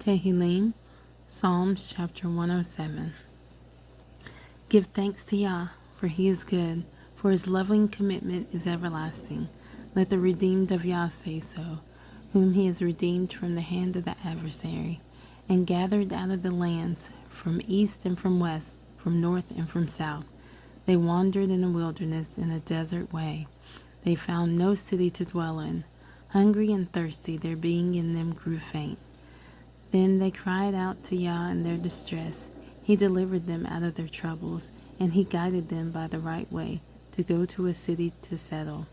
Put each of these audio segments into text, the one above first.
Tehillim, Psalms chapter 107. Give thanks to Yah, for he is good, for his loving commitment is everlasting. Let the redeemed of Yah say so, whom he has redeemed from the hand of the adversary, and gathered out of the lands, from east and from west, from north and from south. They wandered in the wilderness in a desert way. They found no city to dwell in. Hungry and thirsty, their being in them grew faint. Then they cried out to Yah in their distress. He delivered them out of their troubles, and he guided them by the right way to go to a city to settle.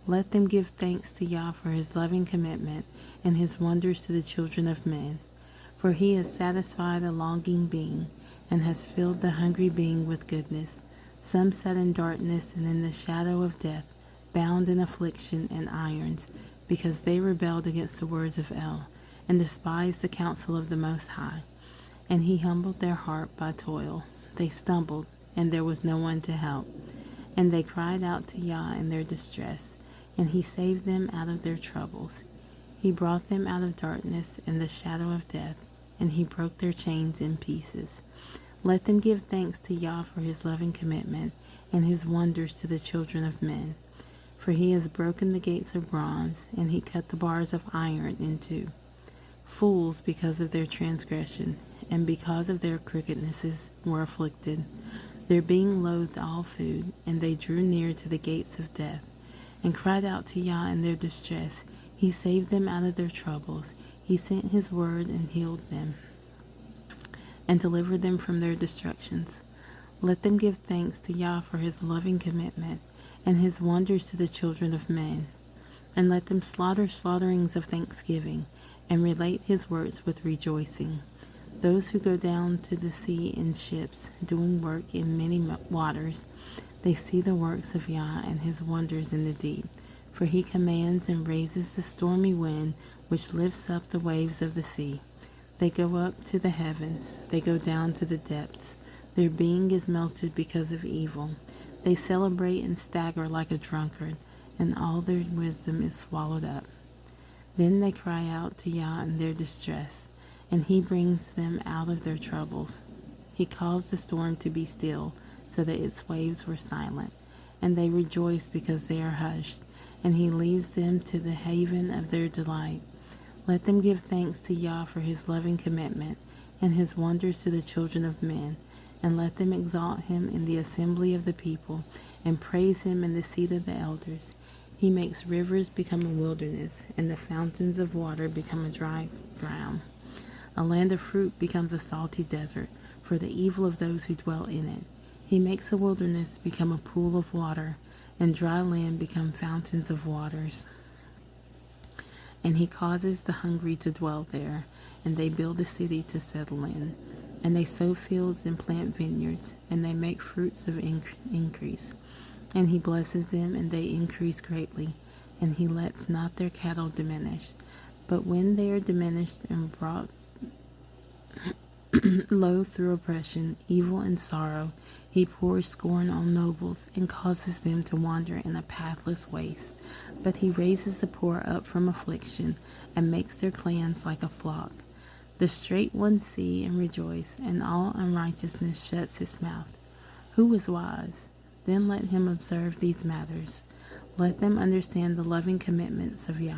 Let them give thanks to Yah for his loving commitment and his wonders to the children of men. For he has satisfied a longing being and has filled the hungry being with goodness. Some sat in darkness and in the shadow of death, bound in affliction and irons, because they rebelled against the words of El, and despised the counsel of the Most High. And he humbled their heart by toil. They stumbled, and there was no one to help. And they cried out to Yah in their distress, and he saved them out of their troubles. He brought them out of darkness and the shadow of death, and he broke their chains in pieces. Let them give thanks to Yah for his loving commitment and his wonders to the children of men. For he has broken the gates of bronze, and he cut the bars of iron in two. Fools, because of their transgression, and because of their crookednesses, were afflicted. Their being loathed all food, and they drew near to the gates of death, and cried out to Yah in their distress. He saved them out of their troubles. He sent his word and healed them, and delivered them from their destructions. Let them give thanks to Yah for his loving commitment, and his wonders to the children of men. And let them slaughter slaughterings of thanksgiving, and relate his works with rejoicing. Those who go down to the sea in ships, doing work in many waters, they see the works of Yah and his wonders in the deep. For he commands and raises the stormy wind, which lifts up the waves of the sea. They go up to the heavens, they go down to the depths. Their being is melted because of evil. They celebrate and stagger like a drunkard, and all their wisdom is swallowed up. Then they cry out to Yah in their distress, and he brings them out of their troubles. He caused the storm to be still, so that its waves were silent, and they rejoice because they are hushed, and he leads them to the haven of their delight. Let them give thanks to Yah for his loving commitment, and his wonders to the children of men, and let them exalt him in the assembly of the people, and praise him in the seat of the elders. He makes rivers become a wilderness, and the fountains of water become a dry ground. A land of fruit becomes a salty desert, for the evil of those who dwell in it. He makes a wilderness become a pool of water, and dry land become fountains of waters. And he causes the hungry to dwell there, and they build a city to settle in. And they sow fields and plant vineyards, and they make fruits of increase. And he blesses them, and they increase greatly, and he lets not their cattle diminish. But when they are diminished and brought low through oppression, evil, and sorrow, he pours scorn on nobles, and causes them to wander in a pathless waste. But he raises the poor up from affliction, and makes their clans like a flock. The straight ones see and rejoice, and all unrighteousness shuts its mouth. Who is wise? Then let him observe these matters. Let them understand the loving commitments of Yah.